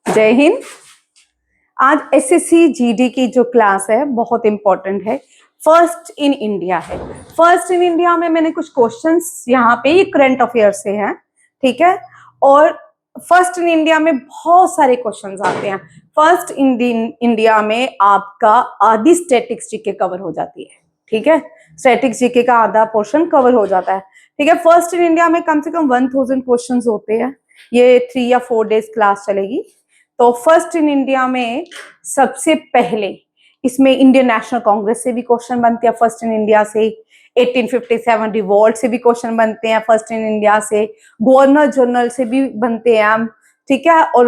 जय हिंद। आज SSC GD की जो क्लास है बहुत इंपॉर्टेंट है। फर्स्ट इन इंडिया है। फर्स्ट इन इंडिया में मैंने कुछ क्वेश्चंस यहाँ पे ये करंट अफेयर से हैं, ठीक है। और फर्स्ट इन इंडिया में बहुत सारे क्वेश्चंस आते हैं। फर्स्ट इन इंडिया में आपका आधी स्टैटिक्स जीके कवर हो जाती है, ठीक है। स्टैटिक्स जीके का आधा पोर्शन कवर हो जाता है, ठीक है। फर्स्ट इन इंडिया में कम से कम 1000 क्वेश्चंस होते हैं। ये 3 या 4 डेज क्लास चलेगी। तो फर्स्ट इन इंडिया में सबसे पहले इसमें इंडियन नेशनल कांग्रेस से भी क्वेश्चन बनते हैं। फर्स्ट इन इंडिया से 1857 रिवॉल्ट से भी क्वेश्चन बनते हैं। फर्स्ट इन इंडिया से गवर्नर जनरल से भी बनते हैं, ठीक है। और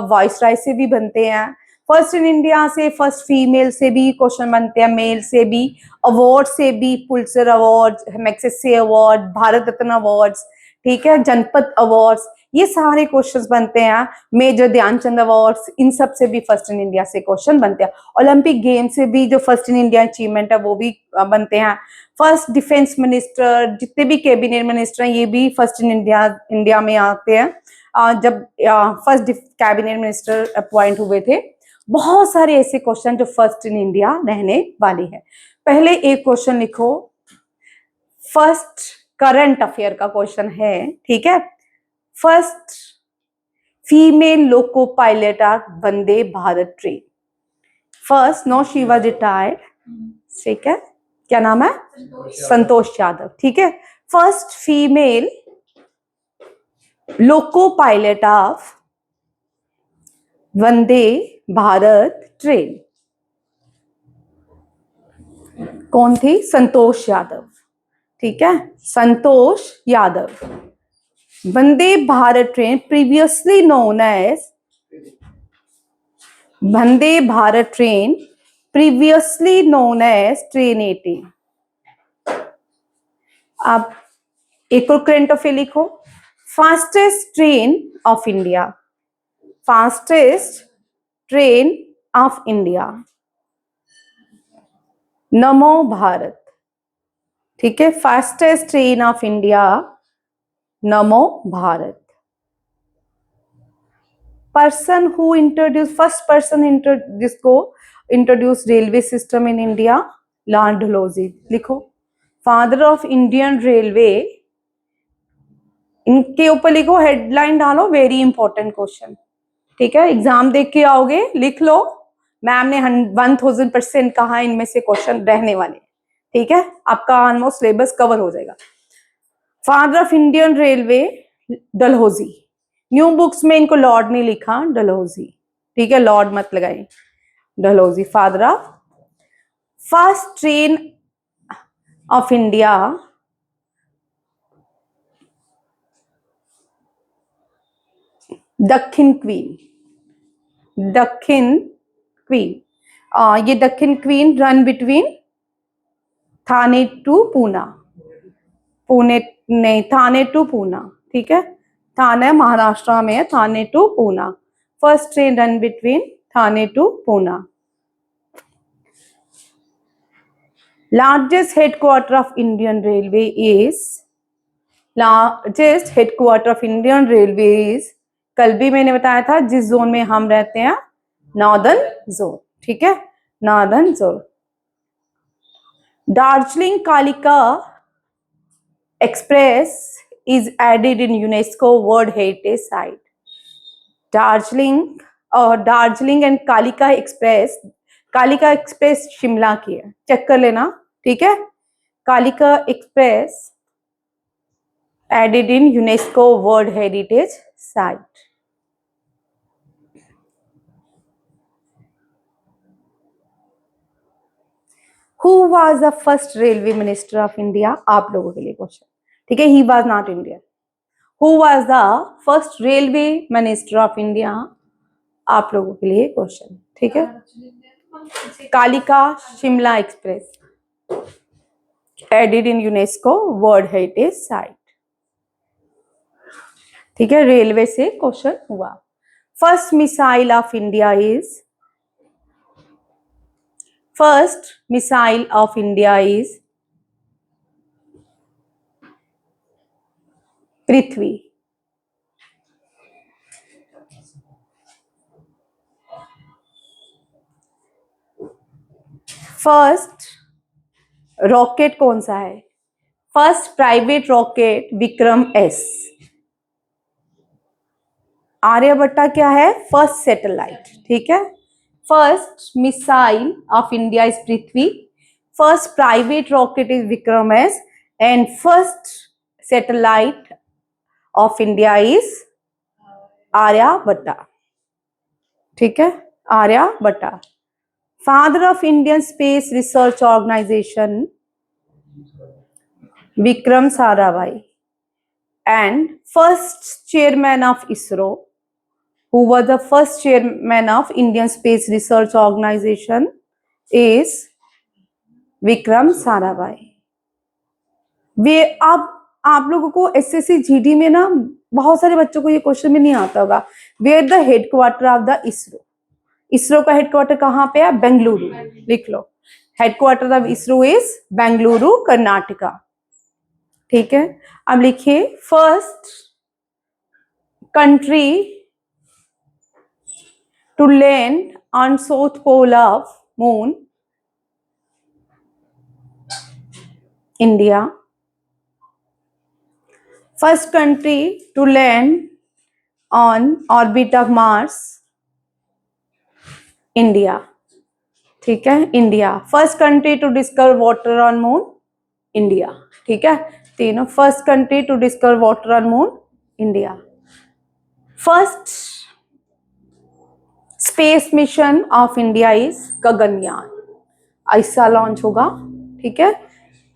वाइसराय से भी बनते हैं। फर्स्ट इन इंडिया से फर्स्ट फीमेल से भी क्वेश्चन बनते हैं, मेल से भी, अवार्ड से भी, Pulitzer award, Magsaysay award, Bharat Ratna awards, ठीक है, जनपद अवार्ड्स, ये सारे क्वेश्चंस बनते हैं। मेजर ध्यानचंद अवार्ड्स, इन सब से भी फर्स्ट इन इंडिया से क्वेश्चन बनते हैं। ओलंपिक गेम से भी जो फर्स्ट इन इंडिया अचीवमेंट है वो भी बनते हैं। फर्स्ट डिफेंस मिनिस्टर, जितने भी कैबिनेट मिनिस्टर हैं ये भी फर्स्ट इन इंडिया में आते हैं। जब फर्स्ट कैबिनेट मिनिस्टर अपॉइंट हुए थे। बहुत सारे ऐसे क्वेश्चन जो फर्स्ट इन इंडिया रहने वाले हैं। पहले एक क्वेश्चन लिखो, फर्स्ट करंट अफेयर का क्वेश्चन है, ठीक है। First female loco pilot are Vande Bharat train. First, no she was retired, ठीक है। क्या नाम है? संतोष यादव, ठीक है। First female loco pilot of Vande Bharat train कौन थी? संतोष यादव, ठीक है, Santosh Yadav. Vande Bharat train previously known as Vande Bharat train previously known as train 18। अब एक और करंट अफेयर लिखो, fastest train of India. Fastest train of India, Namo Bharat, ठीक है। Fastest train of India, Namo Bharat. Person who introduce, first person जिसको introduce railway system in India, Lord Dalhousie. लिखो, father of Indian railway. इनके ऊपर लिखो, हेडलाइन डालो, very important question, ठीक है। एग्जाम देख के आओगे, लिख लो। मैम ने 1000% कहा इनमें से क्वेश्चन रहने वाले, ठीक है। आपका ऑलमोस्ट सिलेबस कवर हो जाएगा। Father of Indian railway Dalhousie. New books में इनको लॉर्ड नहीं लिखा, डलहौजी, ठीक है, लॉर्ड मत लगाए, Dalhousie. Father of first train of India, दक्षिण क्वीन। दक्षिण क्वीन, ये दक्षिण queen run between Thane to Poona, Pune नहीं, थाने टू पूना, ठीक है। थाने महाराष्ट्र में है, Thane to Poona. First train run between Thane to Poona. Largest headquarter of Indian railway is, largest headquarter of Indian railway is, कल भी मैंने बताया था जिस जोन में हम रहते हैं, नॉर्दर्न जोन, ठीक है, नॉर्दर्न जोन। दार्जिलिंग कालिका express is added in UNESCO World Heritage Site. Darjeeling and कालिका एक्सप्रेस शिमला की है, चेक कर लेना, ठीक है। कालिका express added in UNESCO world heritage site. Who was the first railway minister of India? आप लोगों के लिए क्वेश्चन, ठीक है। He was not Indian. Who was the first railway minister of India? आप लोगों के लिए क्वेश्चन, ठीक है। Kalika Shimla express added in UNESCO world heritage site, ठीक है। रेलवे से क्वेश्चन हुआ। First missile of India is, first missile of India is Prithvi. First rocket कौन सा है? First private rocket Vikram S. Aryabhata क्या है? फर्स्ट सैटेलाइट, ठीक है। First missile of India is Prithvi, first private rocket is Vikram S, and first satellite of India is Aryabhata, ठीक है, Aryabhata. Father of Indian space research organisation Vikram Sarabhai, and first chairman of ISRO, who was the first chairman of Indian Space Research Organization, is Vikram Sarabhai. वे अब आप लोगों को SSC GD में ना बहुत सारे बच्चों को ये क्वेश्चन में नहीं आता होगा, where the headquarter of the ISRO. ISRO का हेडक्वार्टर कहाँ पे है? बेंगलुरु, लिख लो। Headquarter of ISRO is Bengaluru, Karnataka, ठीक है। अब लिखिए first country to land on south pole of moon, India. First country to land on orbit of Mars, India, ठीक है, India. First country to discover water on moon, India, ठीक है। तीनों first country to discover water on moon, India. First space mission of India is Gaganyaan, ऐसा launch होगा, ठीक है,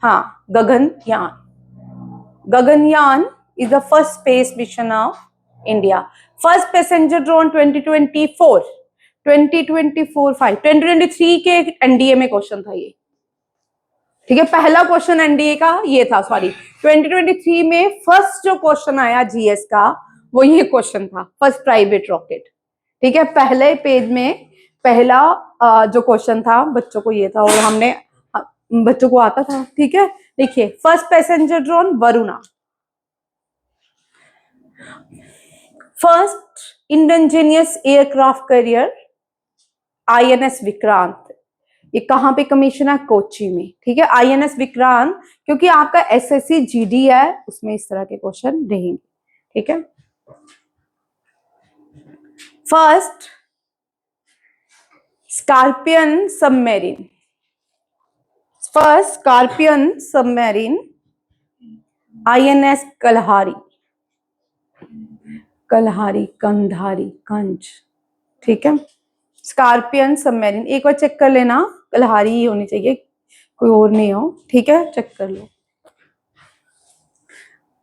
हाँ, Gaganyaan. Gaganyaan is the first space mission of India. First passenger drone 2024 5 2023 के NDA में क्वेश्चन था ये, ठीक है। पहला क्वेश्चन एनडीए का ये था, सॉरी 2023 में फर्स्ट जो क्वेश्चन आया जीएस का वो ये क्वेश्चन था, फर्स्ट प्राइवेट रॉकेट, ठीक है। पहले पेज में पहला जो क्वेश्चन था बच्चों को ये था और हमने बच्चों को आता था, ठीक है। देखिए first passenger drone Varuna, first indigenous aircraft carrier INS Vikrant, ये कहां पे कमीशन है? कोच्चि में, ठीक है, आईएनएस विक्रांत, क्योंकि आपका एसएससी जीडी है उसमें इस तरह के क्वेश्चन रहेंगे, ठीक है। First scorpion submarine, first scorpion submarine INS Kalhari, Kalhari, Kandhari, Karanj, ठीक है। स्कॉर्पियन सबमरीन, एक बार चेक कर लेना, कलहारी ही होनी चाहिए, कोई और नहीं हो, ठीक है, चेक कर लो।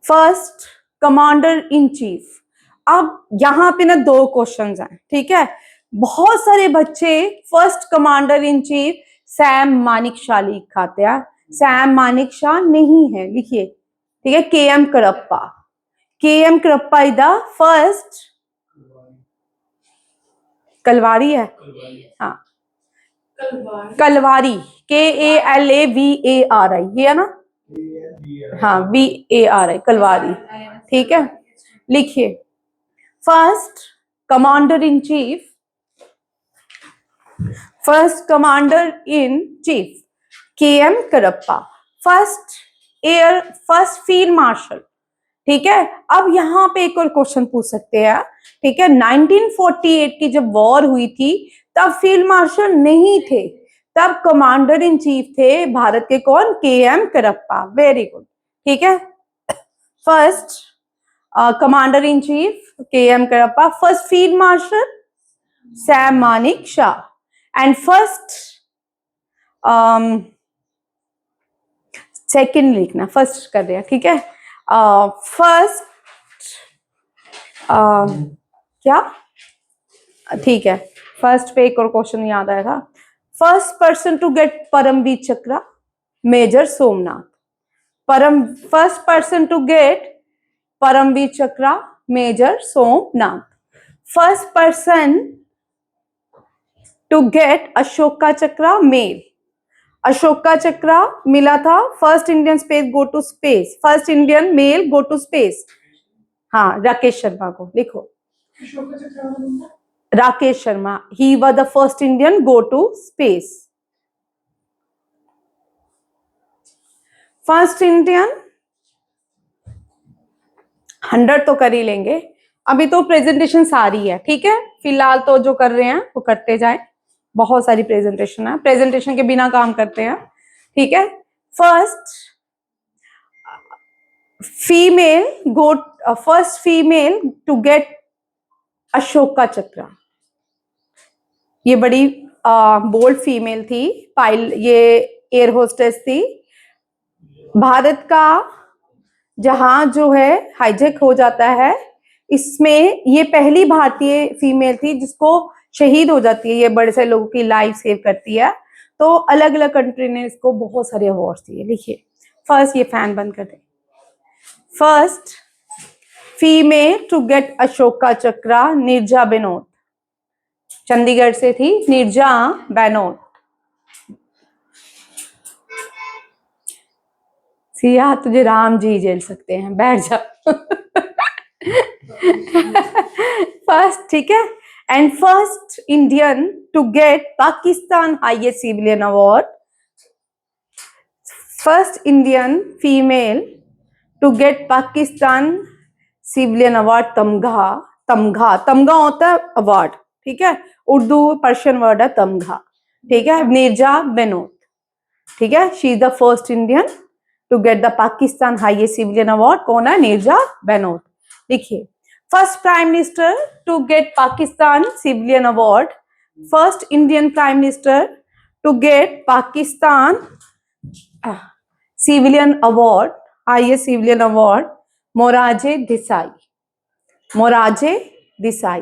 फर्स्ट कमांडर इन चीफ, अब यहां पे ना दो क्वेश्चंस हैं, ठीक है। बहुत सारे बच्चे first commander in chief Sam Manekshaw लिखाते हैं, सैम मानिकशॉ नहीं है, लिखिए, ठीक है, KM Cariappa, KM Cariappa is the first, Kalvari है, हाँ, कलवारी, KALAVARI, ये है ना, हाँ, VARI, कलवारी, ठीक है। लिखिए first commander in chief, first commander in chief KM Cariappa, first field marshal, ठीक है। अब यहाँ पे एक और क्वेश्चन पूछ सकते हैं, ठीक है। 1948 की जब वॉर हुई थी तब फील्ड मार्शल नहीं थे, तब कमांडर इन चीफ थे भारत के, कौन? केएम करप्पा, वेरी गुड, ठीक है। First commander in chief KM Cariappa, first field marshal Sam Manekshaw, and first second लिखना, फर्स्ट कर दिया, ठीक है। फर्स्ट क्या, ठीक है, फर्स्ट पे एक और क्वेश्चन याद आया था। First person to get Paramvir Chakra major Somnath, first person to get Paramvir Chakra major Somnath, first person to get Ashoka Chakra male, Ashoka Chakra मिला था, first Indian space go to space, first Indian male go to space, हाँ, राकेश शर्मा को लिखो, Rakesh Sharma, he was the first Indian go to space, first Indian 100 तो कर ही लेंगे, अभी तो प्रेजेंटेशन सारी है, ठीक है, फिलहाल तो जो कर रहे हैं वो करते जाए, बहुत सारी प्रेजेंटेशन है, प्रेजेंटेशन के बिना काम करते हैं, ठीक है। First female first female to get Ashoka Chakra, ये बड़ी बोल्ड फीमेल थी, ये एयर होस्टेस थी। भारत का जहाज जो है हाईजैक हो जाता है, इसमें ये पहली भारतीय फीमेल थी जिसको शहीद हो जाती है, ये बड़े सारे लोगों की लाइफ सेव करती है, तो अलग अलग कंट्री ने इसको बहुत सारे अवार्ड दिए। लिखिए फर्स्ट, ये फैन बंद कर दे, first female to get Ashoka Chakra Neerja बेनोट, Chandigarh से थी नीरजा बेनोट। सिया तुझे राम जी झेल सकते हैं, बैठ जा। फर्स्ट, ठीक है, and first Indian to get Pakistan highest civilian award, first Indian female to get Pakistan civilian award तमगा, तमगा, तमगा होता है अवार्ड, ठीक है, उर्दू पर्शियन वर्ड है तमगा, ठीक है, नीरजा बेनोट, ठीक है, she is the first Indian to get the Pakistan highest civilian award, कौन है? नीरजा बेनोट। लिखिए first prime minister to get Pakistan civilian award, first Indian prime minister to get Pakistan civilian award, highest civilian award, Morarji Desai, Morarji Desai,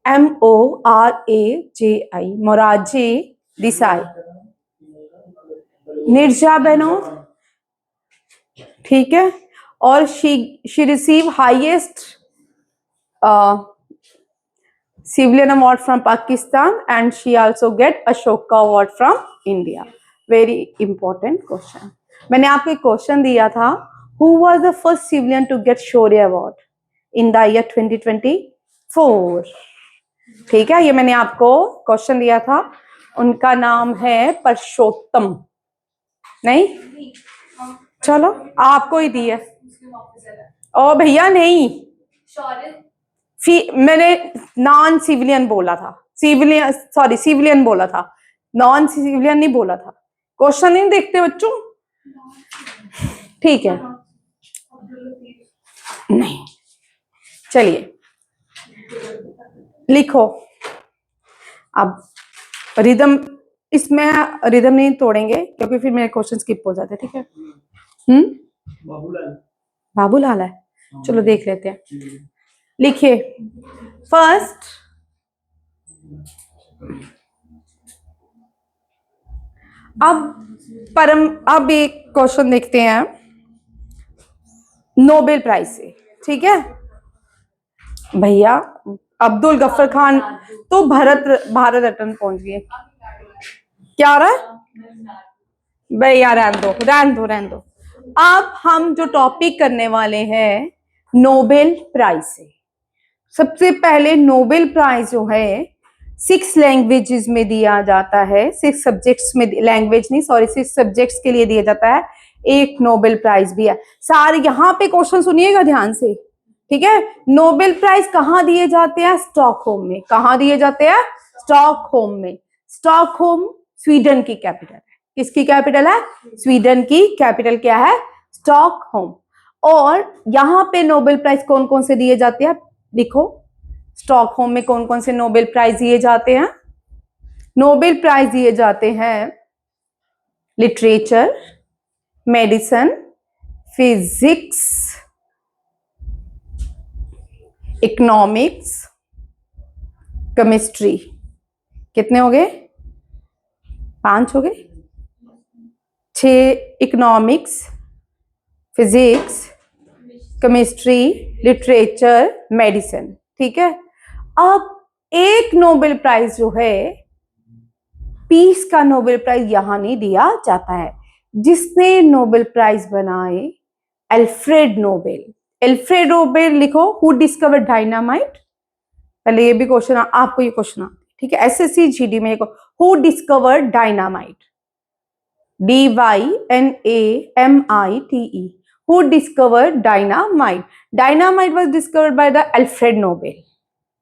MORAJI, Morarji Desai, Neerja Bhanot, ठीक है, और she receive highest civilian award from Pakistan and she also get Ashoka award from India. Very important question. मैंने आपको एक question दिया था, who was the first civilian to get Shaurya award in the year 2024? ठीक है, ये मैंने आपको क्वेश्चन दिया था, उनका नाम है परशोत्तम, नहीं, चलो आपको ही दिया, ओ भैया नहीं, मैंने नॉन सिविलियन बोला था, सिविलियन सॉरी सिविलियन बोला था, नॉन सिविलियन नहीं बोला था, क्वेश्चन नहीं देखते बच्चों, ठीक है, नहीं, चलिए लिखो, अब रिदम, इसमें रिदम नहीं तोड़ेंगे क्योंकि फिर मेरे क्वेश्चन स्किप हो जाते, ठीक है। बाबूलाल है, चलो देख लेते हैं, लिखिए फर्स्ट अब एक क्वेश्चन देखते हैं नोबेल प्राइज से, ठीक है भैया, अब्दुल गफ्फर खान तो भारत रत्न पहुंच गए, क्या रहा भैया, रहन दो। अब हम जो टॉपिक करने वाले हैं नोबेल प्राइज से, सबसे पहले नोबेल प्राइज जो है 6 लैंग्वेजेस में दिया जाता है, 6 सब्जेक्ट्स में, लैंग्वेज नहीं सॉरी 6 सब्जेक्ट्स के लिए दिया जाता है, एक नोबेल प्राइज भी है। सारे यहाँ पे क्वेश्चन सुनिएगा ध्यान से, ठीक है। नोबेल प्राइज कहाँ दिए जाते हैं? स्टॉकहोम में। कहाँ दिए जाते हैं? स्टॉकहोम में। स्टॉकहोम स्वीडन की कैपिटल है। किसकी कैपिटल है? स्वीडन की कैपिटल क्या है? स्टॉकहोम। और यहाँ पे नोबेल प्राइज कौन कौन से दिए जाते हैं लिखो, स्टॉकहोम में कौन कौन से नोबेल प्राइज दिए जाते हैं? नोबेल प्राइज दिए जाते हैं literature, medicine, physics, economics, chemistry. कितने हो गए? 5 हो गए। 6 economics, physics, chemistry, literature, medicine. ठीक है। अब एक नोबेल प्राइज जो है, पीस का नोबेल प्राइज यहां नहीं दिया जाता है। जिसने नोबेल प्राइज बनाए अल्फ्रेड नोबेल। अल्फ्रेड नोबेल लिखो, हु डिस्कवर्ड डायनामाइट। पहले ये भी क्वेश्चन आपको, ये क्वेश्चन ठीक है एसएससी जीडी में, who discovered dynamite. DYNAMITE. Who discovered dynamite? Dynamite was discovered by the Alfred Nobel.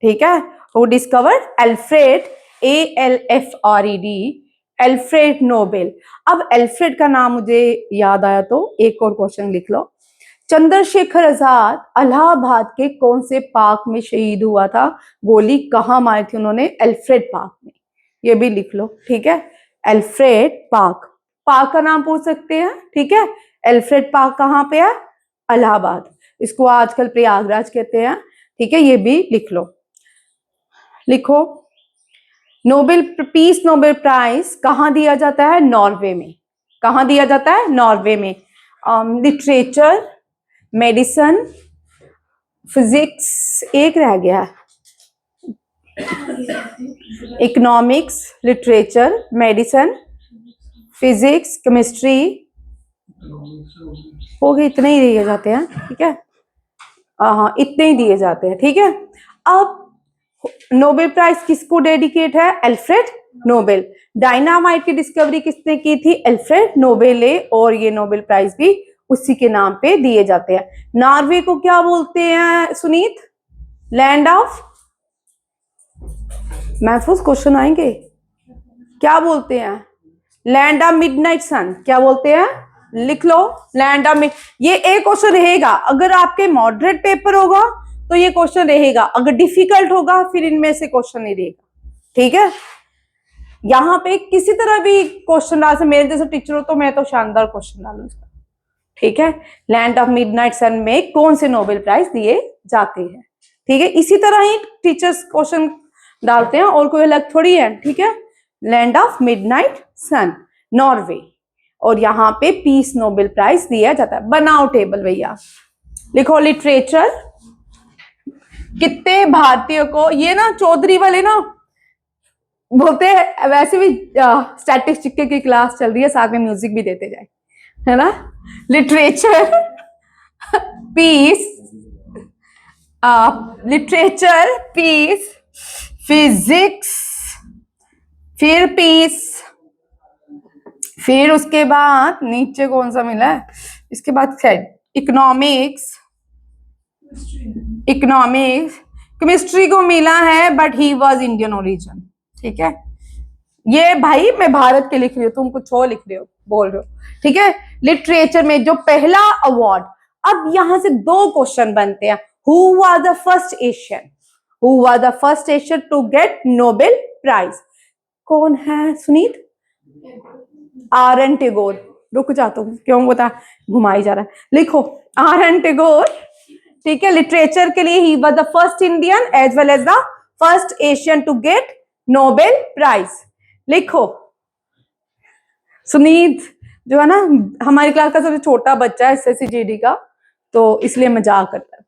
ठीक है, Who discovered? Alfred, ALFRED, Alfred Nobel. अब अल्फ्रेड का नाम मुझे याद आया तो एक और क्वेश्चन लिख लो। चंद्रशेखर आजाद इलाहाबाद के कौन से पार्क में शहीद हुआ था? गोली कहाँ मारी थी उन्होंने? अल्फ्रेड पार्क में। ये भी लिख लो, ठीक है, अल्फ्रेड पार्क। पार्क का नाम पूछ सकते हैं, ठीक है। अल्फ्रेड पार्क कहाँ पे है? इलाहाबाद। इसको आजकल प्रयागराज कहते हैं, ठीक है, ये भी लिख लो। लिखो, नोबेल पीस नोबेल प्राइज कहाँ दिया जाता है? नॉर्वे में। कहाँ दिया जाता है? नॉर्वे में। लिटरेचर, मेडिसिन, फिजिक्स, एक रह गया, economics, literature, medicine, physics, chemistry, हो गए, इतने ही दिए जाते हैं, ठीक है। हाँ, इतने ही दिए जाते हैं, ठीक है। अब नोबेल प्राइज किसको डेडिकेट है? Alfred Nobel. डायनामाइट की डिस्कवरी किसने की थी? अल्फ्रेड नोबेल है, और ये नोबेल प्राइज भी उसी के नाम पे दिए जाते हैं। नॉर्वे को क्या बोलते हैं सुनीत? लैंड ऑफ, महफूज क्वेश्चन आएंगे, क्या बोलते हैं? लैंड ऑफ मिडनाइट सन। क्या बोलते हैं? लिख लो, लैंड ऑफ मिड। ये एक क्वेश्चन रहेगा, अगर आपके मॉडरेट पेपर होगा तो ये क्वेश्चन रहेगा, अगर डिफिकल्ट होगा फिर इनमें से क्वेश्चन नहीं रहेगा, ठीक है। यहाँ पे किसी तरह भी क्वेश्चन डाल से, मेरे जैसे टीचर हो तो मैं तो शानदार क्वेश्चन डालू इसका, ठीक है। लैंड ऑफ मिडनाइट सन में कौन से नोबेल प्राइज दिए जाते हैं, ठीक है। इसी तरह ही टीचर्स क्वेश्चन डालते हैं, और कोई अलग थोड़ी है, ठीक है। Land of midnight sun, Norway, और यहाँ पे पीस नोबेल प्राइज दिया जाता है। बनाओ टेबल भैया, लिखो लिटरेचर, कितने भारतीयों को, ये ना चौधरी वाले ना बोलते हैं, वैसे भी स्टैटिस्टिक की क्लास चल रही है, साथ में म्यूजिक भी देते जाए, है ना। Literature, peace, literature, peace, physics, फिर पीस, फिर उसके बाद नीचे कौन सा मिला है इसके बाद? इकोनॉमिक्स, इकोनॉमिक्स, केमिस्ट्री को मिला है, but he was Indian origin, ठीक है। ये भाई मैं भारत के लिख रही हूँ, तुम कुछ और लिख रहे हो, बोल रहे हो, ठीक है। लिटरेचर में जो पहला अवार्ड, अब यहां से दो क्वेश्चन बनते हैं। Who was the first Asian? Who was the first Asian to get Nobel prize? कौन है सुनीत? आर.एन. टैगोर। रुक जाता हूँ, क्यों बता घुमाई जा रहा है। लिखो आर.एन. टैगोर, ठीक है। लिटरेचर के लिए he was the first Indian as well as the first Asian to get Nobel prize. लिखो, सुनीत जो है ना हमारी क्लास का सबसे छोटा बच्चा है एसएससी जीडी का, तो इसलिए मजाक करता है।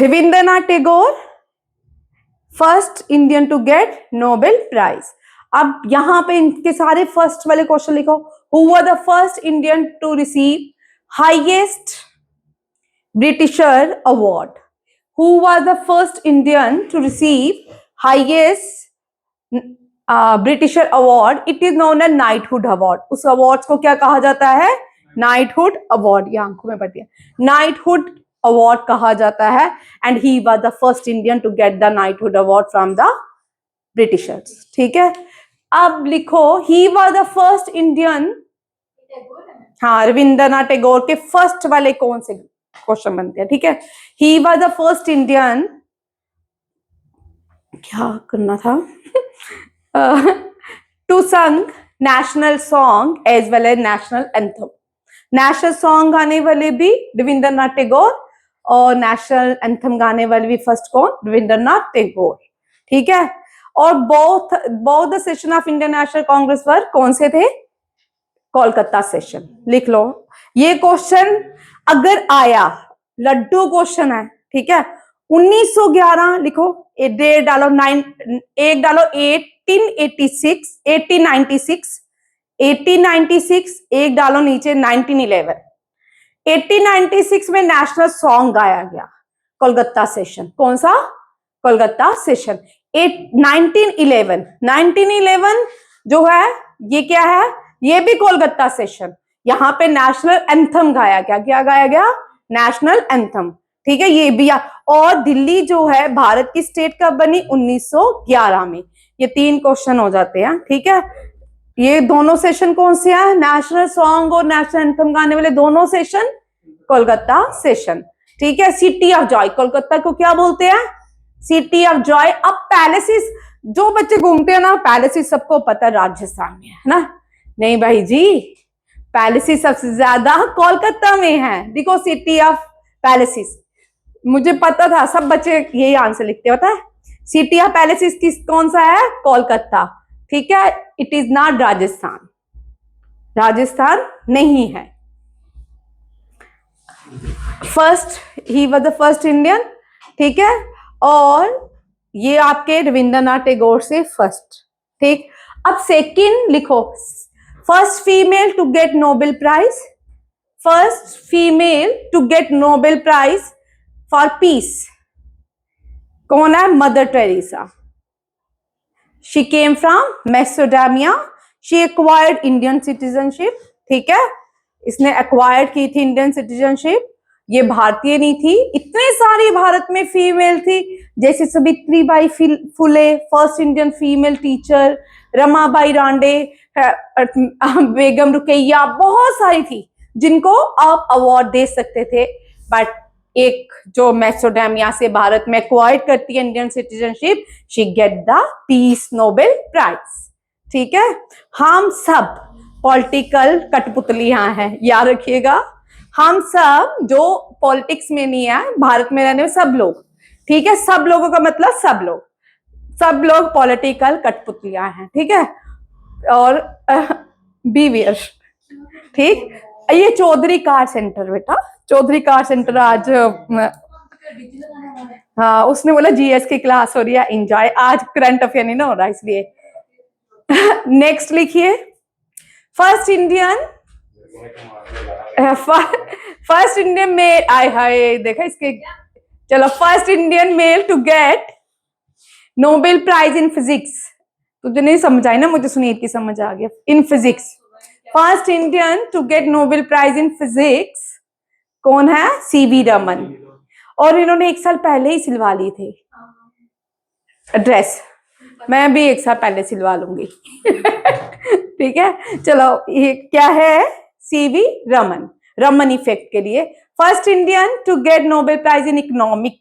Rabindranath Tagore, first Indian to get Nobel prize. अब यहां पे इनके सारे फर्स्ट वाले क्वेश्चन लिखो। Who was the first Indian to receive highest Britisher award? Who was the first Indian to receive highest Britisher award? It is known as knighthood award. उस award को क्या कहा जाता है? Knighthood award. ये आंखों में पड़ती है, नाइटहुड अवार्ड कहा जाता है। And he was the first Indian to get the knighthood award from the Britishers, ठीक है। अब लिखो, he was the first Indian. हाँ, रविंद्रनाथ टैगोर के फर्स्ट वाले कौन से क्वेश्चन बनते हैं, ठीक है। He was the first Indian, क्या करना था, to sang national song as well as national anthem. National song गाने वाले भी रविंद्रनाथ टैगोर, और नेशनल एंथम गाने वाले भी फर्स्ट कौन? रविंद्रनाथ टैगोर, ठीक है। और both the session of Indian National Congress were कौन से थे? कोलकाता सेशन। लिख लो, ये क्वेश्चन अगर आया, लड्डू क्वेश्चन है, ठीक है। 1911 लिखो, डेट डालो, 9 एक डालो, 1886, 1896, 1896, एक डालो नीचे, 1911। 1896 में नेशनल सॉन्ग गाया गया, कोलकाता सेशन। कौन सा? कोलकाता सेशन। 1911 जो है ये क्या है, ये भी कोलकाता सेशन। यहाँ पे नेशनल एंथम गाया गया, क्या गाया गया, नेशनल एंथम, ठीक है, ये भी। और दिल्ली जो है भारत की स्टेट कब बनी, 1911 में। ये 3 क्वेश्चन हो जाते हैं, ठीक है। ये दोनों सेशन कौन से हैं, नेशनल सॉन्ग और नेशनल एंथम गाने वाले दोनों सेशन कोलकाता सेशन, ठीक है। सिटी ऑफ जॉय, कोलकाता को क्या बोलते हैं, सिटी ऑफ जॉय। अब पैलेसिस, जो बच्चे घूमते हैं ना, पैलेसिस सबको पता है राजस्थान में है ना, नहीं भाई जी, पैलेसिस सबसे ज्यादा कोलकाता में है। देखो सिटी ऑफ पैलेसिस, मुझे पता था, सब बच्चे यही आंसर लिखते होता है। सिटी ऑफ पैलेसिस किस कौन सा है, कोलकाता, ठीक है। It is not Rajasthan, Rajasthan नहीं है। First, he was the first Indian, ठीक है। और ये आपके रविंद्रनाथ टैगोर से फर्स्ट, ठीक। अब सेकंड लिखो, first female to get Nobel prize, first female to get Nobel prize for peace कौन है, Mother Teresa. She came from Macedonia, she acquired Indian citizenship, ठीक है, इसने एक्वायर्ड की थी इंडियन सिटीजनशिप। ये भारतीय नहीं थी, इतने सारी भारत में फीमेल थी, जैसे Savitribai Phule first Indian female teacher, Ramabai Ranade, Begum Rukaiya, बहुत सारी थी जिनको आप अवार्ड दे सकते थे। बट एक जो मैसेडोनिया से भारत में एक्वायर्ड करती है Indian citizenship, she get the peace Nobel prize, ठीक है। हम सब पॉलिटिकल कठपुतलियां हैं, याद रखिएगा। हम सब जो पॉलिटिक्स में नहीं है, भारत में रहने वाले सब लोग, ठीक है, सब लोगों का मतलब सब लोग पॉलिटिकल कठपुतलियां हैं, ठीक है। और बीवियर, ठीक। ये चौधरी कार सेंटर बेटा, चौधरी कार सेंटर आज, हाँ, उसने बोला जीएस की क्लास हो रही है, एंजॉय, आज करंट अफेयर नहीं ना हो रहा इसलिए। नेक्स्ट लिखिए, first Indian, first Indian male, आय हाय देखा इसके, चलो, first Indian male to get Nobel prize in physics. तुझे नहीं समझ आई ना, मुझे सुनील की समझ आ गया, in physics. First Indian to get Nobel prize in physics कौन है, सीवी रमन। और इन्होंने 1 साल पहले ही सिलवा ली थी ड्रेस, मैं भी 1 साल पहले सिलवा लूंगी। ठीक है, चलो, ये क्या है, सीवी रमन, रमन इफेक्ट के लिए। First Indian to get Nobel prize in economic,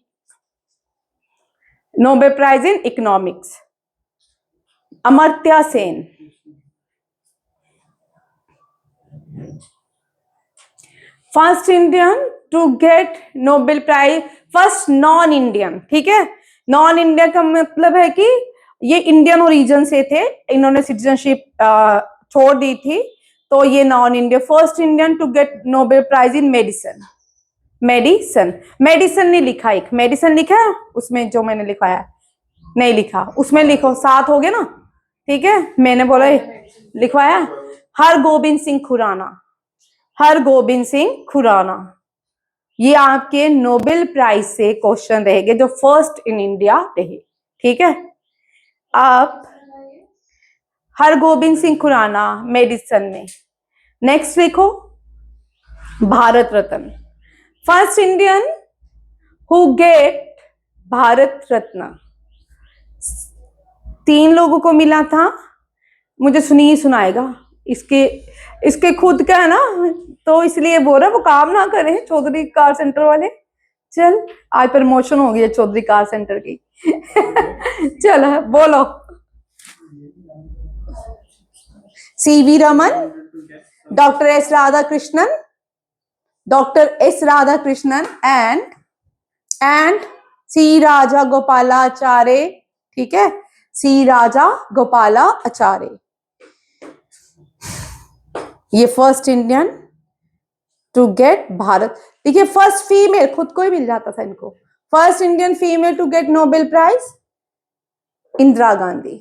Nobel prize in economics, Amartya Sen. First Indian to get Nobel prize, first non Indian, ठीक है। नॉन इंडियन का मतलब है कि ये इंडियन ओरिजिन से थे, इन्होंने सिटीजनशिप छोड़ दी थी, तो ये non Indian. First Indian to get Nobel prize in medicine, medicine, medicine नहीं लिखा, एक मेडिसिन लिखा है उसमें, जो मैंने लिखवाया नहीं लिखा, उसमें लिखो, 7 हो गए ना, ठीक है, मैंने बोला लिखवाया। हरगोबिंद सिंह खुराना, हरगोबिंद सिंह खुराना, ये आपके नोबेल प्राइज से क्वेश्चन रहेंगे जो फर्स्ट इन इंडिया रहे, ठीक है। आप हरगोबिंद सिंह खुराना मेडिसिन में। नेक्स्ट लिखो, Bharat Ratna, first Indian who get Bharat Ratna, 3 लोगों को मिला था, मुझे सुनी सुनाएगा, इसके खुद का है ना, तो इसलिए बोल रहा वो काम ना करें चौधरी कार सेंटर वाले। चल, आज प्रमोशन हो गई है चौधरी कार सेंटर की। चलो बोलो, CV Raman, doctor S Radhakrishnan, doctor S Radhakrishnan and C Raja Gopalacharya, ठीक है, सी राजा गोपालाचार्य। ये first Indian to get Bharat, देखिए फर्स्ट फीमेल, खुद को ही मिल जाता था इनको। First Indian female to get Nobel prize Indira Gandhi,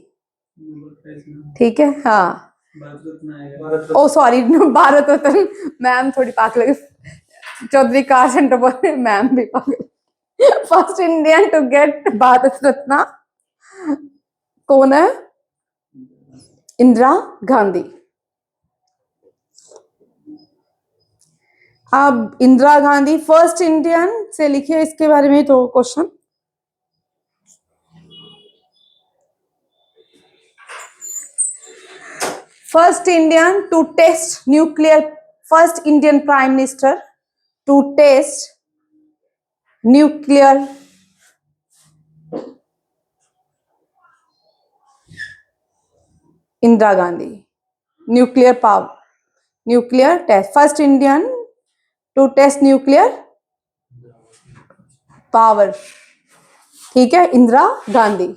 ठीक है, हाँ, oh sorry, Bharat Ratna, ma'am थोड़ी पागल लगी, चौधरी कार सेंटर बोले, मैम भी पागल। First Indian to get Bharat Ratna कौन है, इंदिरा गांधी। अब इंदिरा गांधी फर्स्ट इंडियन से लिखिए इसके बारे में तो question. First Indian to test nuclear, first Indian prime minister to test nuclear Indira Gandhi. Nuclear power, nuclear test, first Indian to test nuclear power, ठीक है, इंदिरा गांधी।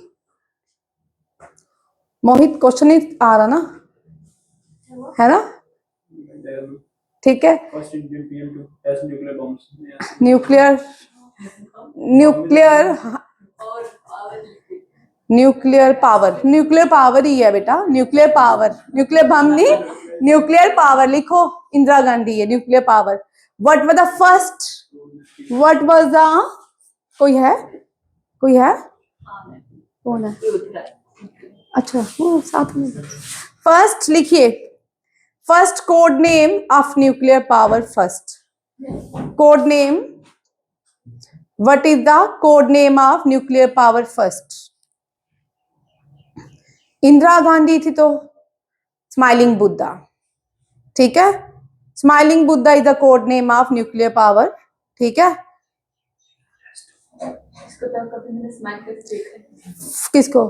मोहित क्वेश्चन ही आ रहा ना, है ना, ठीक है। Nuclear nuclear nuclear power, nuclear power ही है बेटा, न्यूक्लियर पावर, न्यूक्लियर बम नहीं, न्यूक्लियर पावर लिखो, इंदिरा गांधी है nuclear power. What was the first, what was the, कोई है, कोई है, कौन है, अच्छा वो साथ में। फर्स्ट लिखिए, first code name of nuclear power, first code name, what is the code name of nuclear power first. Indira Gandhi थी तो स्माइलिंग बुद्धा, ठीक है, smiling Buddha is the code name of nuclear power, ठीक है। किसको,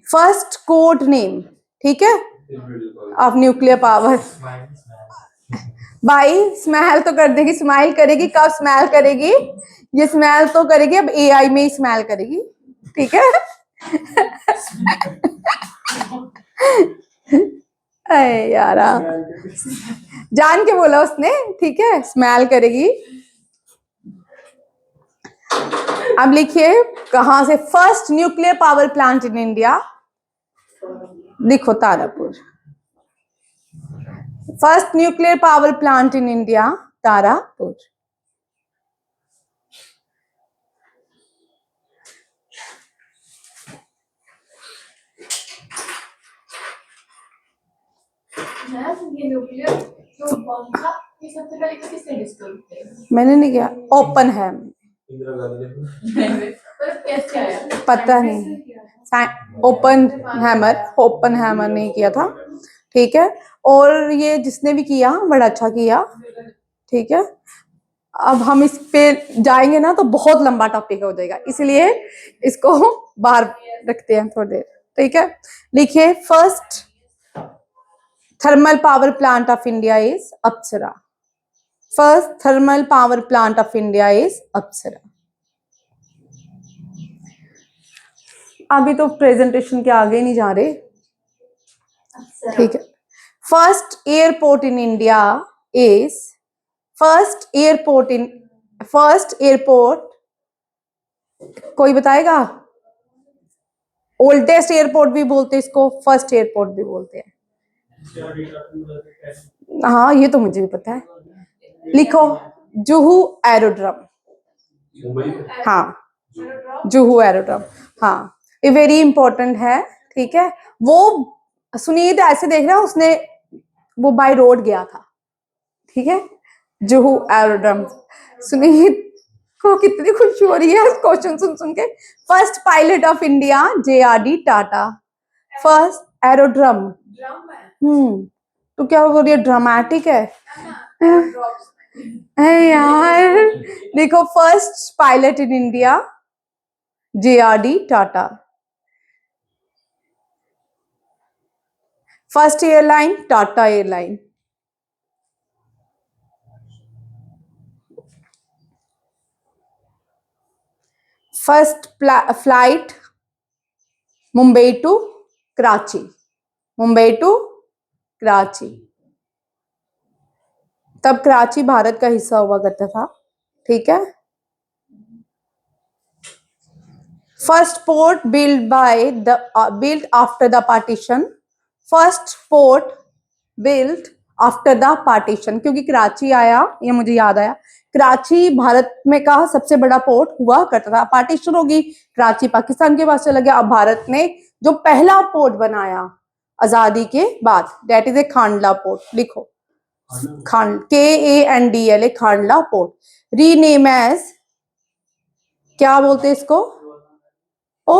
फर्स्ट कोड नेम, ठीक है, ऑफ न्यूक्लियर पावर। भाई स्माइल तो कर देगी, स्माइल करेगी, कब स्माइल करेगी, ये स्माइल तो करेगी अब एआई में ही स्माइल करेगी, ठीक है। अरे यारा, जान के बोला उसने, ठीक है, स्माइल करेगी। अब लिखिए कहां से, first nuclear power plant in India, लिखो Tarapur. First nuclear power plant in India, Tarapur. मैंने नहीं किया, ओपन है, पता नहीं, ओपन हैमर नहीं किया था, ठीक है। और ये जिसने भी किया बड़ा अच्छा किया, ठीक है। अब हम इस पे जाएंगे ना तो बहुत लंबा टॉपिक हो जाएगा, इसलिए इसको बाहर रखते हैं थोड़ी देर, ठीक है। लिखिए first thermal power plant of India is Apsara, first thermal power plant of India is Apsara. अभी तो प्रेजेंटेशन के आगे नहीं जा रहे, ठीक है। First airport in India is, first airport कोई बताएगा, ओल्डेस्ट एयरपोर्ट भी बोलते हैं इसको, फर्स्ट एयरपोर्ट भी बोलते हैं, हाँ ये तो मुझे भी पता है। लिखो जुहू एरोड्रम, हाँ जुहू एरोड्रम, हाँ ये वेरी इंपॉर्टेंट है, ठीक है। वो सुनीत ऐसे देख रहा है, उसने वो बाय रोड गया था, ठीक है, जुहू एरोड्रम। सुनीत को कितनी खुशी हो रही है क्वेश्चन सुन सुन के। First pilot of India JRD Tata, first aerodrome, तो क्या बोल रही है, ड्रामेटिक है यार। देखो first pilot in India JRD Tata, first airline Tata airline, first flight Mumbai to Karachi, Mumbai to Karachi, तब कराची भारत का हिस्सा हुआ करता था, ठीक है। First port build by the built after the partition, first port built after the partition, क्योंकि कराची आया, ये मुझे याद आया, कराची भारत में का सबसे बड़ा पोर्ट हुआ करता था, पार्टीशन होगी, कराची पाकिस्तान के पास चला गया, अब भारत ने जो पहला पोर्ट बनाया आजादी के बाद, that is a Kandla port, लिखो खांड KANDLA Kandla port, rename as, क्या बोलते हैं इसको, ओ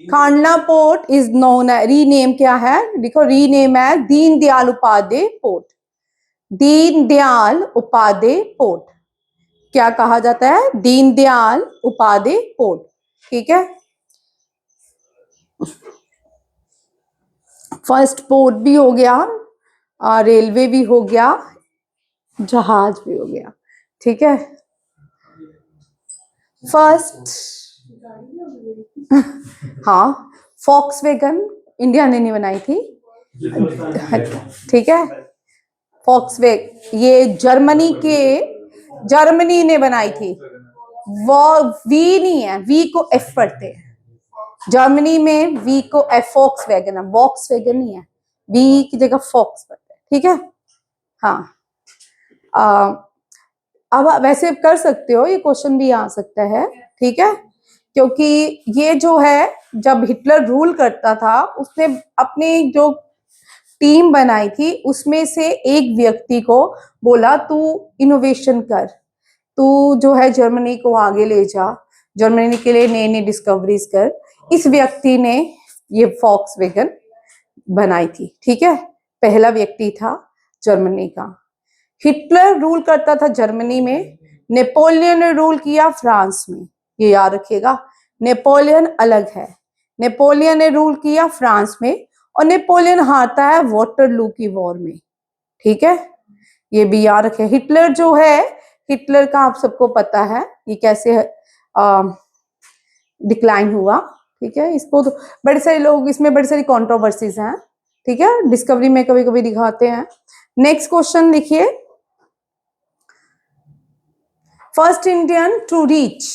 Kandla port is known, rename क्या है, लिखो rename as Deendayal Upadhyay port, Deendayal Upadhyay port, क्या कहा जाता है, दीनदयाल उपाध्याय पोर्ट, ठीक है। फर्स्ट पोर्ट भी हो गया, रेलवे भी हो गया, जहाज भी हो गया, ठीक है। फर्स्ट हाँ, फॉक्सवैगन इंडिया ने नहीं बनाई थी, ठीक है। फॉक्सवैगन ये जर्मनी ने बनाई थी, वो वी नहीं है, वी को एफ पढ़ते हैं, जर्मनी में वी को एफ, फॉक्सवैगन है, वॉक्सवैगन नहीं है, वी की जगह फॉक्स पढ़ते हैं, ठीक है। हाँ, अब वैसे कर सकते हो, ये क्वेश्चन भी आ सकता है, ठीक है, क्योंकि ये जो है जब हिटलर रूल करता था, उसने अपनी जो टीम बनाई थी उसमें से एक व्यक्ति को बोला तू इनोवेशन कर, तू जो है जर्मनी को आगे ले जा, जर्मनी के लिए नई नई डिस्कवरीज कर। इस व्यक्ति ने ये फॉक्सवैगन बनाई थी, ठीक है, पहला व्यक्ति था जर्मनी का। हिटलर रूल करता था जर्मनी में, नेपोलियन ने रूल किया फ्रांस में, ये याद रखिएगा, नेपोलियन अलग है, नेपोलियन ने रूल किया फ्रांस में और नेपोलियन हारता है वाटरलू की वॉर में, ठीक है, ये भी याद रखे। हिटलर जो है, हिटलर का आप सबको पता है ये कैसे डिक्लाइन हुआ, ठीक है, इसको तो बड़े सारे लोग, इसमें बड़ी सारी कंट्रोवर्सीज हैं, ठीक है, डिस्कवरी में कभी कभी दिखाते हैं। नेक्स्ट क्वेश्चन लिखिए, first Indian to reach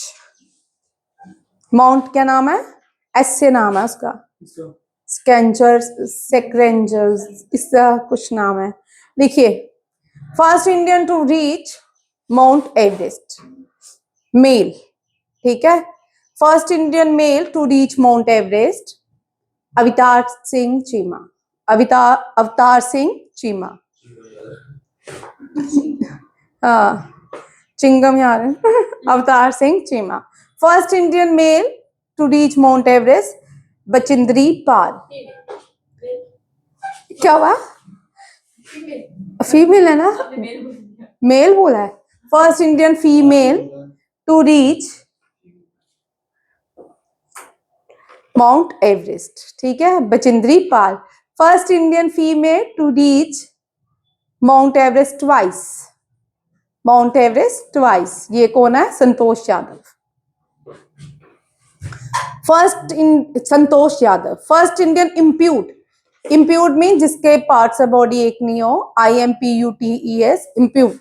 Mount, क्या नाम है, एस से नाम है उसका, सेक्रेंजर्स, इसका कुछ नाम है, लिखिए, first Indian to reach Mount Everest, male, ठीक है, first Indian male to reach Mount Everest, Avtar Singh Cheema, अवतार सिंह चीमा, हाँ चिंगम यार Avtar Singh Cheema. First Indian male to reach Mount Everest, Bachendri Pal, क्या हुआ, फीमेल है ना, मेल बोला है, first Indian female to reach Mount Everest, ठीक है, Bachendri Pal. First Indian female to reach Mount Everest twice, Mount Everest twice, ये कौन है, Santosh Yadav, Santosh Yadav. First Indian impute, impute mean जिसके पार्ट्स ऑफ बॉडी एक नहीं हो, IMPUTES, impute,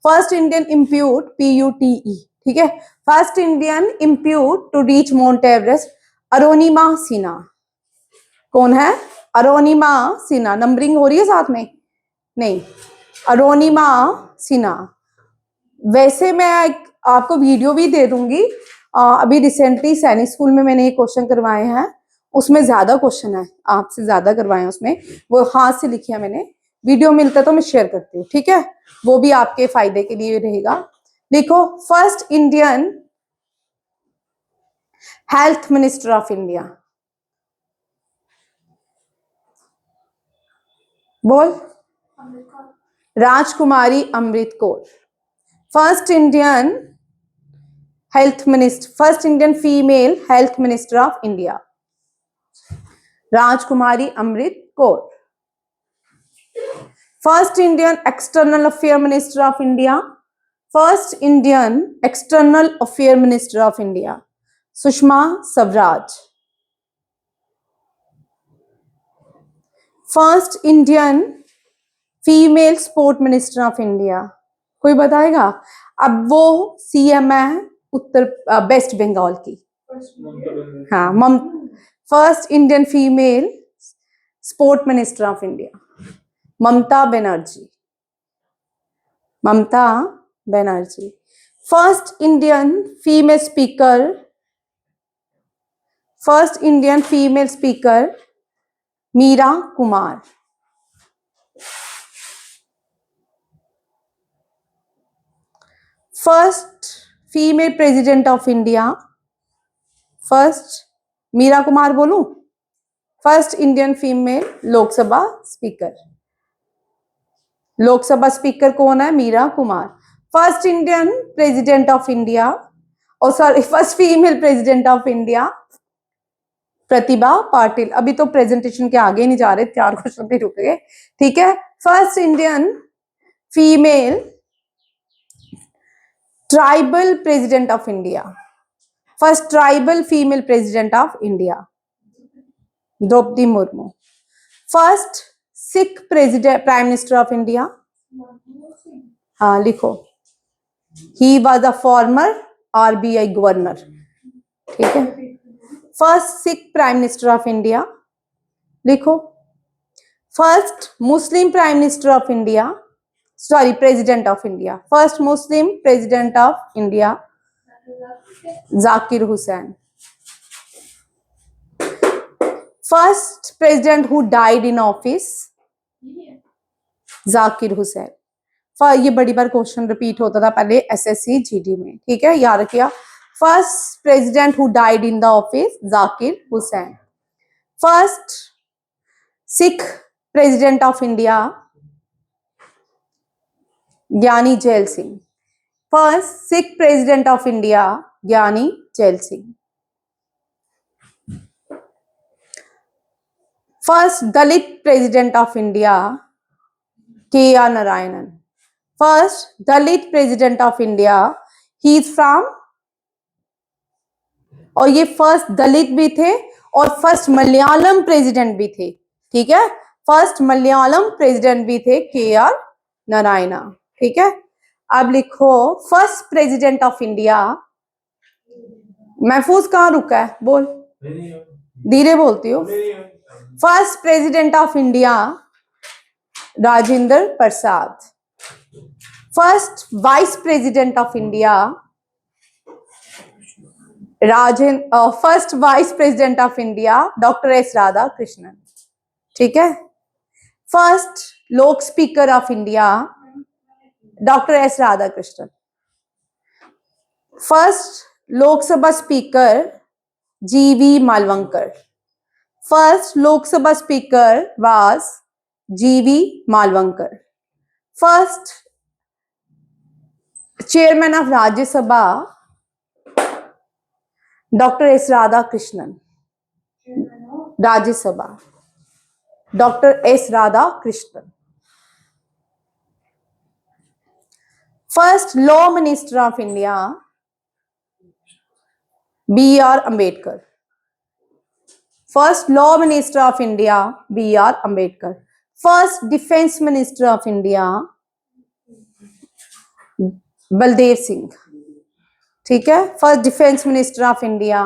first Indian impute PUTE, ठीक है। First Indian amputee to reach Mount Everest, Arunima Sinha, कौन है, अरुणिमा सिन्हा, नंबरिंग हो रही है साथ में, नहीं, अरुणिमा सिन्हा। वैसे मैं आपको वीडियो भी दे दूंगी, अभी रिसेंटली सैनिक स्कूल में मैंने ये क्वेश्चन करवाए हैं, उसमें ज्यादा क्वेश्चन है, आपसे ज्यादा करवाए हैं उसमें, वो हाथ से लिखे हैं मैंने, वीडियो मिलता है तो मैं शेयर करती हूँ, ठीक है, वो भी आपके फायदे के लिए रहेगा। लिखो, first Indian health minister of India, बोल, Rajkumari Amrit Kaur. First Indian health minister, first Indian female health minister of India, Rajkumari Amrit Kaur. First Indian external affair minister of India, first Indian external affair minister of India, Sushma Swaraj. First Indian female sport minister of India, कोई बताएगा, अब वो CM है waste Bengal की, हाँ, first Indian female sport minister of India, Mamata Banerjee, Mamata Banerjee. First Indian female speaker, first Indian female speaker Meera Kumar. First female president of India, first Meera Kumar बोलूं? First Indian female Lok Sabha speaker, Lok Sabha speaker कौन है? Meera Kumar. First Indian president of India, और sorry first female president of India Pratibha Patil. अभी तो presentation के आगे नहीं जा रहे, 4 क्वेश्चन पे रुक गए, ठीक है। First Indian female tribal president of India, first tribal female president of India Draupadi Murmu. First Sikh president prime minister of India, हाँ लिखो, he was a former RBI governor, ठीक है। First Sikh prime minister of India लिखो। First Muslim prime minister of India, sorry president of India, first Muslim president of India Zakir Hussain. First president who died in office Zakir Hussain. ये बड़ी बार question repeat होता था पहले SSC GD में, ठीक है, याद रखिए। First president who died in the office Zakir Hussain. First Sikh president of India Giani Zail Singh, first Sikh president of India Giani Zail Singh. First Dalit president of India K R. Narayanan, first Dalit president of India, he is from, और ये फर्स्ट दलित भी थे और फर्स्ट मलयालम प्रेसिडेंट भी थे, ठीक है, फर्स्ट मलयालम प्रेसिडेंट भी थे के.आर. नारायणा, ठीक है। अब लिखो फर्स्ट प्रेसिडेंट ऑफ इंडिया, महफूज कहाँ रुका है? बोल, धीरे बोलती हो। First president of India Rajendra Prasad. First vice president of India first vice president of India doctor S Radhakrishnan, ठीक है। First Lok speaker of India doctor S Radhakrishnan. First Lok Sabha speaker G V Mavalankar, first Lok Sabha speaker was G V Mavalankar. First chairman of Rajya Sabha doctor S Radhakrishnan, Rajya Sabha doctor S Radhakrishnan. First law minister of India B R. Ambedkar, first law minister of India B R. Ambedkar. First defence minister of India Baldev Singh, ठीक है, first defence minister of India.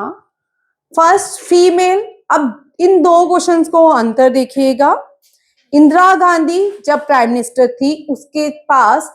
First female, अब in 2 questions को अंतर देखिएगा। इंदिरा गांधी जब prime minister थी उसके पास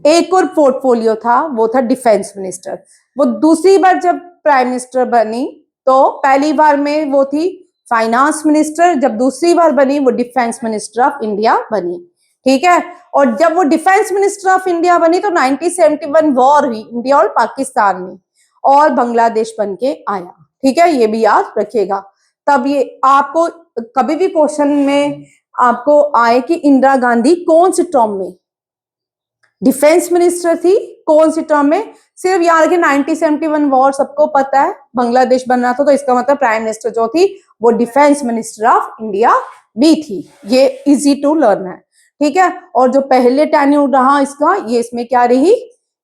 एक और पोर्टफोलियो था, वो था डिफेंस मिनिस्टर। वो दूसरी बार जब प्राइम मिनिस्टर बनी तो पहली बार में वो थी फाइनेंस मिनिस्टर, जब दूसरी बार बनी वो डिफेंस मिनिस्टर ऑफ इंडिया बनी, ठीक है। और जब वो डिफेंस मिनिस्टर ऑफ इंडिया बनी तो 1971 वॉर हुई इंडिया और पाकिस्तान में, और बांग्लादेश बन के आया, ठीक है, ये भी याद रखिएगा। तब ये आपको कभी भी क्वेश्चन में आपको आए कि इंदिरा गांधी कौन से टर्म में डिफेंस मिनिस्टर थी, कौन सी टर्म में, सिर्फ याद रखिए 1971 वॉर सबको पता है, बांग्लादेश बन रहा था, तो इसका मतलब प्राइम मिनिस्टर जो थी वो डिफेंस मिनिस्टर ऑफ इंडिया भी थी। ये इजी टू लर्न है, ठीक है। और जो पहले टेन्यूर रहा इसका, ये इसमें क्या रही,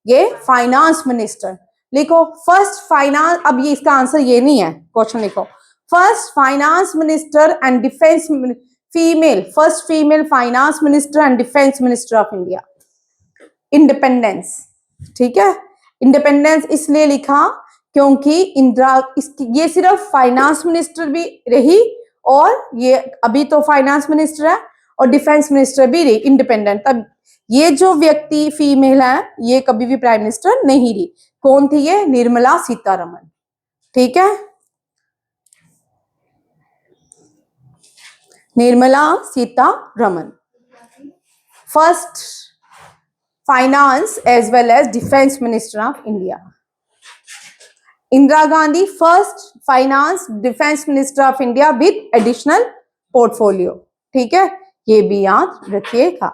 ये फाइनेंस मिनिस्टर। लिखो फर्स्ट फाइनेंस, अब ये इसका आंसर ये नहीं है, क्वेश्चन लिखो first finance minister and defence female, first female finance minister and defence minister of India. Independence, ठीक है, इंडिपेंडेंस इसलिए लिखा क्योंकि इंदिरा ये सिर्फ फाइनेंस मिनिस्टर भी रही, और ये अभी तो फाइनेंस मिनिस्टर है और डिफेंस मिनिस्टर भी रही इंडिपेंडेंट। तब ये जो व्यक्ति फीमेल है ये कभी भी प्राइम मिनिस्टर नहीं रही। कौन थी ये? निर्मला सीतारमन, ठीक है। Nirmala Sitharaman. First finance as well as defense minister of India. Indira Gandhi, first finance defense minister of India with additional portfolio. ठीक है, ये भी याद रखिएगा.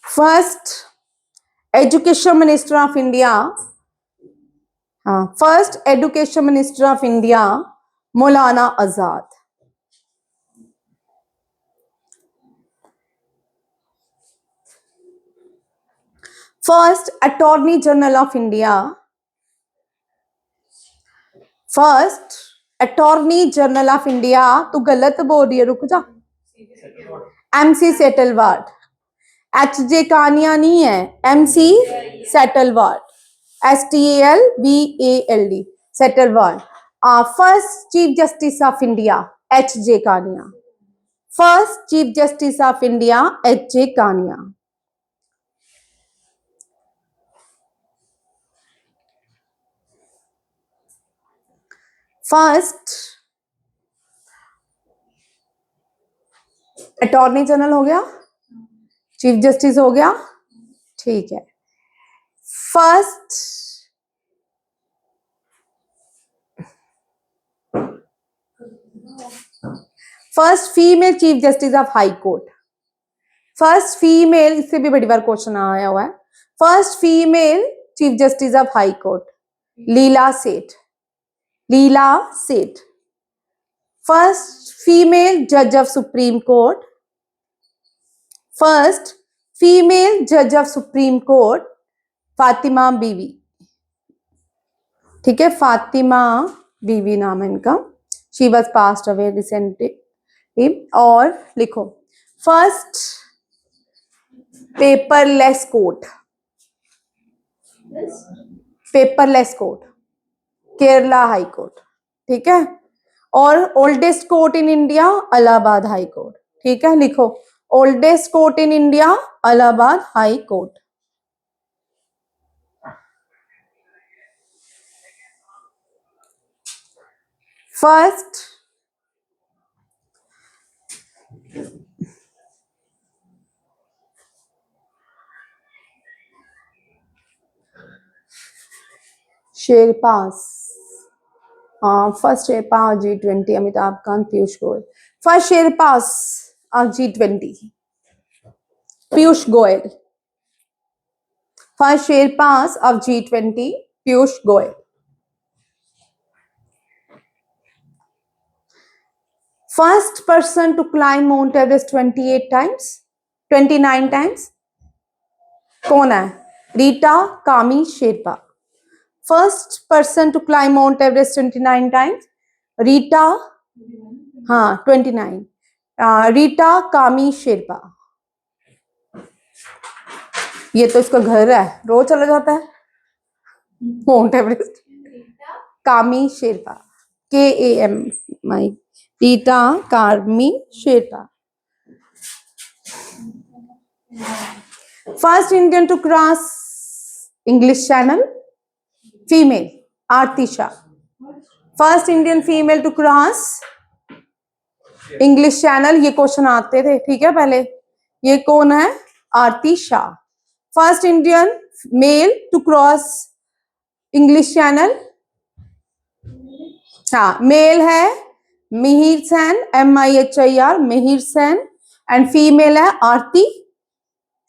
First education minister of India, first education minister of India, Maulana Azad. First attorney general of India, first attorney general of India. तू गलत बोल रही है, रुक जा. MC सेटलवार्ड. HJ कानिया नहीं है, MC Setalvad. STALVALD Setalvad. First chief justice of India HJ Kania. First chief justice of India HJ Kania. First attorney general हो गया, चीफ जस्टिस हो गया, ठीक है. First female chief justice of high court. First female, इससे भी बड़ी बार क्वेश्चन आया हुआ है. First female chief justice of high court Leela Seth. Leela Seth. First female जज of supreme court. First female जज of supreme court Fathima Beevi. ठीक है, फातिमा बीवी नाम है इनका. She was passed away recently. और लिखो first paperless court. Paperless court Kerala high court. ठीक है. और oldest court in India Allahabad high court. ठीक है, लिखो oldest court in India Allahabad high court. First sherpas. First sherpa G20 Amitabh Kant Piyush Goyal. First sherpas of G20 Piyush Goyal. First sherpas of G20 Piyush Goyal. First person to climb Mount Everest 28 times 29 times कौन है? Rita Kami Sherpa. First person to climb Mount Everest 29 times Rita, 29. Rita Kami Sherpa. ये तो इसका घर है, रोज चला जाता है माउंट एवरेस्ट. कामी Sherpa KAMI. Rita Kami Sherpa. First Indian to cross English channel female Arati Shah. First Indian female to cross English channel. ये क्वेश्चन आते थे, ठीक है. पहले ये कौन है? Arati Shah. First Indian male to cross English channel, male है Mihir Sen MIHIR Mihir Sen. And female है आरती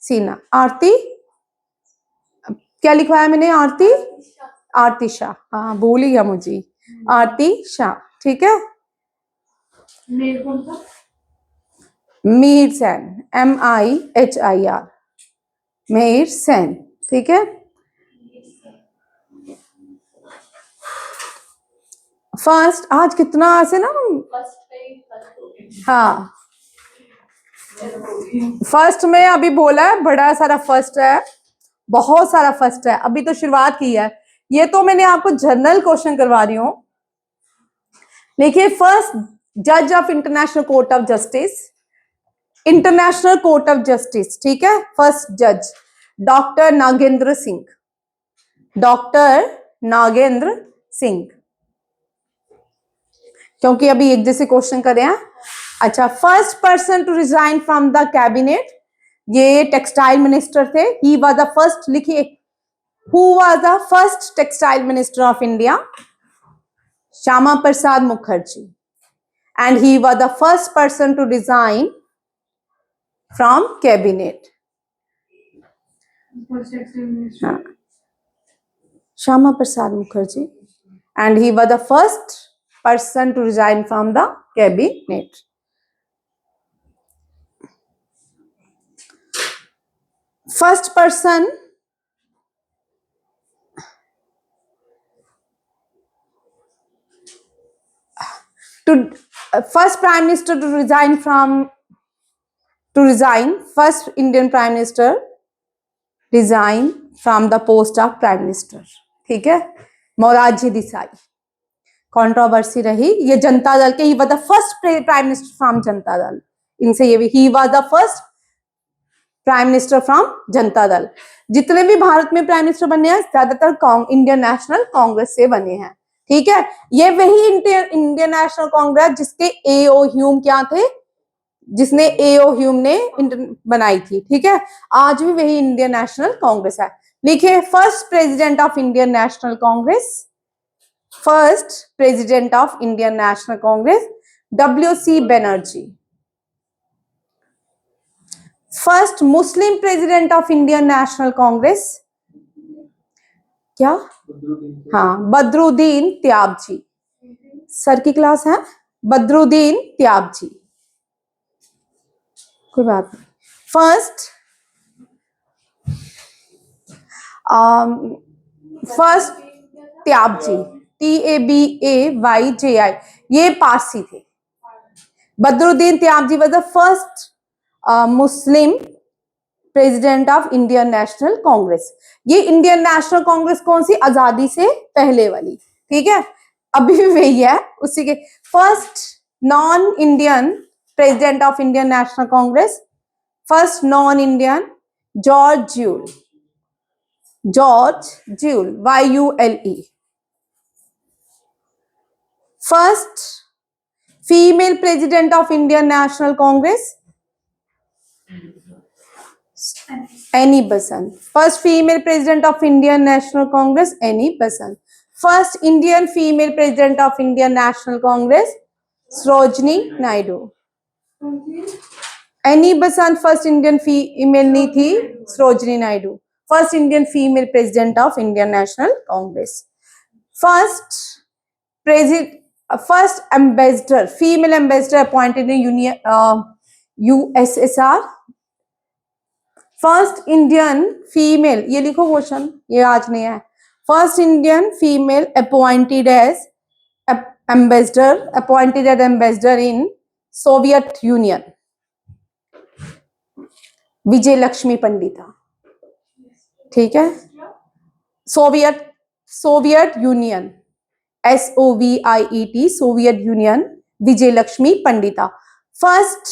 सिन्हा. आरती क्या लिखवाया मैंने? आरती शाह. हाँ, भूल ही गया मुझे. आरती शाह. ठीक है. मिहिर सेन MIHIR मिहिर सेन. ठीक है. फर्स्ट आज कितना ऐसे ना, हाँ फर्स्ट में अभी बोला है, बड़ा सारा फर्स्ट है, बहुत सारा फर्स्ट है. अभी तो शुरुआत की है. ये तो मैंने आपको जनरल क्वेश्चन करवा रही हूं. देखिए, फर्स्ट जज of international court of justice. International court of justice. ठीक है. फर्स्ट जज डॉक्टर नागेंद्र सिंह. डॉक्टर नागेंद्र सिंह. क्योंकि अभी एक जैसे क्वेश्चन कर रहे हैं, अच्छा, first person to resign from the cabinet, ये टेक्सटाइल मिनिस्टर थे। ही वॉज द फर्स्ट, लिखिए, who was the first textile minister of India? Shyama Prasad Mukherjee. And he was the first person to resign from cabinet. Shyama Prasad Mukherjee, and he was the first person to resign from the cabinet. First person to first prime minister to resign first Indian prime minister resign from the post of prime minister, ठीक है, Morarji Desai. Controversy रही ये जनता दल के, ही was the first prime minister from Janata Dal, इनसे ये भी, ही was the first prime minister from Janata Dal. जितने भी भारत में प्राइम मिनिस्टर बने हैं ज्यादातर इंडियन नेशनल कांग्रेस से बने हैं, ठीक है। ये वही इंडियन नेशनल कांग्रेस जिसके एओ ह्यूम क्या थे, जिसने एओ ह्यूम ने बनाई थी, ठीक है। आज भी वही इंडियन नेशनल कांग्रेस है। लिखिए, first president of Indian National Congress, first president of Indian National Congress WC Banerjee. First Muslim president of Indian National Congress क्या? हाँ, बदरुद्दीन त्याबजी। सर की क्लास है, बदरुद्दीन त्याबजी, कोई बात नहीं। फर्स्ट त्याबजी, TABAYJI, ये पारसी थे। Badruddin Tyabji was the first Muslim president of Indian National Congress. ये इंडियन नेशनल कांग्रेस कौन सी? आजादी से पहले वाली, ठीक है, अभी भी वही है उसी के। First non Indian president of Indian National Congress, first non Indian, George jewel, YULE। First female president of Indian National Congress, any Basant. First female president of Indian National Congress, any Basant. First Indian female president of Indian National Congress, Sarojini Naidu. Any Basant first Indian female नहीं थी, Sarojini Naidu first Indian female president of Indian National Congress. First ambassador, female ambassador appointed in USSR। First Indian female, ये लिखो question, ये आज नहीं है। First Indian female appointed as ambassador in Soviet Union, Vijay Lakshmi Pandit, ठीक है। Soviet Union, SOVIET, Soviet Union, Vijay Lakshmi Pandit. First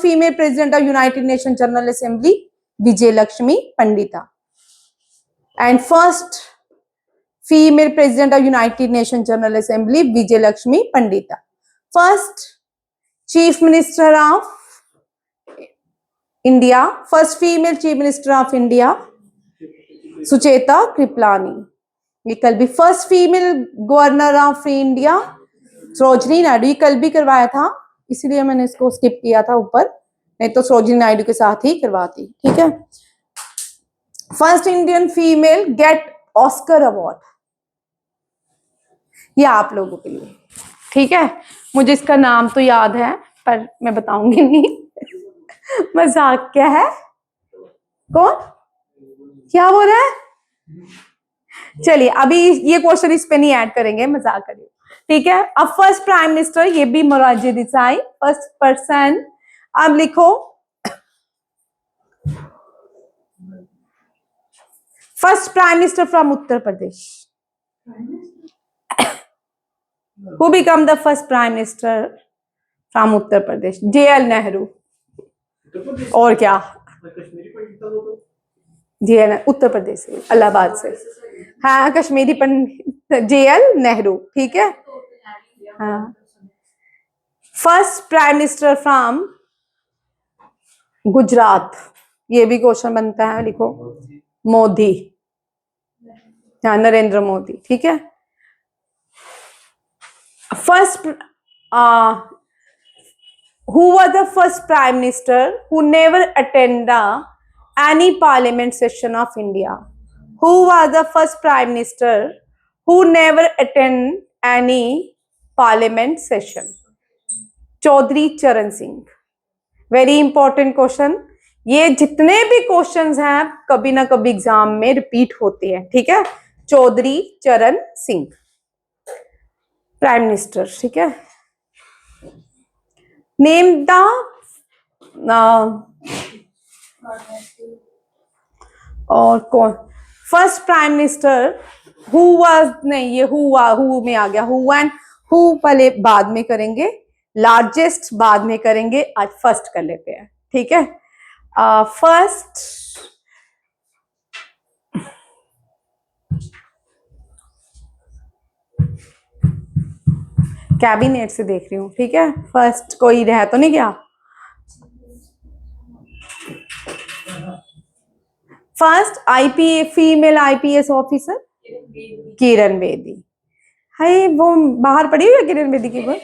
female president of United Nation general assembly, Vijay Lakshmi Pandit. And first female president of United Nation general assembly, Vijay Lakshmi Pandit. First chief minister of India, first female chief minister of India, Sucheta Kripalani. ये कल भी first female governor of India, Sarojini Naidu. ये कल भी करवाया था, इसीलिए मैंने इसको स्किप किया था ऊपर, नहीं तो सरोजिनी नायडू के साथ ही करवाती, ठीक है। First Indian female get Oscar award, ये आप लोगों के लिए, ठीक है। मुझे इसका नाम तो याद है पर मैं बताऊंगी नहीं। मजाक क्या है? कौन क्या बोल रहा है? चलिए अभी ये क्वेश्चन इस पे नहीं ऐड करेंगे, मजाक करिए, ठीक है। अब फर्स्ट प्राइम मिनिस्टर, ये भी मोरारजी देसाई, फर्स्ट पर्सन। अब लिखो first prime minister from Uttar Pradesh, who become the first prime minister from Uttar Pradesh? JL Nehru. और क्या? JL उत्तर प्रदेश से, इलाहाबाद से, हाँ कश्मीरी पंडित JL नेहरू, ठीक है। हाँ, first prime minister from Gujarat, ये भी क्वेश्चन बनता है, लिखो मोदी, हाँ नरेंद्र मोदी, ठीक है। First who was the first prime minister who never attended any parliament session of India? Who was the first prime minister who never attended any parliament session? Chaudhary Charan Singh. Very important question, ये जितने भी questions हैं कभी ना कभी exam में repeat होते हैं, ठीक है। चौधरी चरण सिंह प्राइम मिनिस्टर, ठीक है। नेम द और कौन first prime minister who was, नहीं ये हु में आ गया, हु एंड हु पहले बाद में करेंगे, लार्जेस्ट बाद में करेंगे, आज फर्स्ट कर लेते हैं, ठीक है। फर्स्ट कैबिनेट से देख रही हूँ, ठीक है। फर्स्ट कोई रह तो नहीं गया। First IPA female IPS officer Kiran Bedi. हाय वो बाहर पड़ी हुई है किरण बेदी की बुक,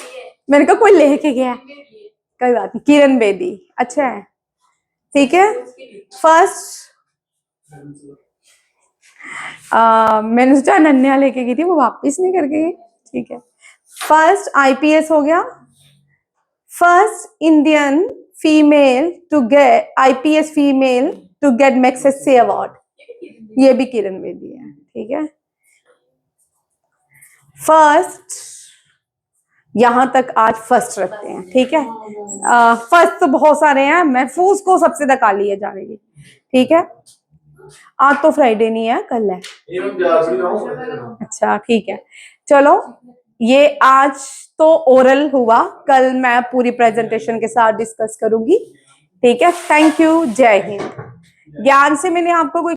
मैंने कहा कोई लेके गया, कोई बात नहीं, किरण बेदी अच्छा है, ठीक है। फर्स्ट मैंने सोचा अनन्या लेके गई थी, वो वापस नहीं करके गई, ठीक है। फर्स्ट आईपीएस हो गया। First Indian female to get IPS female to get Magsaysay award, ये भी किरण बेदी है, ठीक है। फर्स्ट यहां तक आज फर्स्ट रखते हैं, ठीक है। फर्स्ट तो बहुत सारे हैं, महफूज को सबसे तक आली है जानेगी, ठीक है। आज तो फ्राइडे नहीं है, कल है, अच्छा ठीक है। चलो ये आज तो ओरल हुआ, कल मैं पूरी प्रेजेंटेशन के साथ डिस्कस करूंगी, ठीक है। थैंक यू, जय हिंद। ज्ञान से मैंने आपको कोई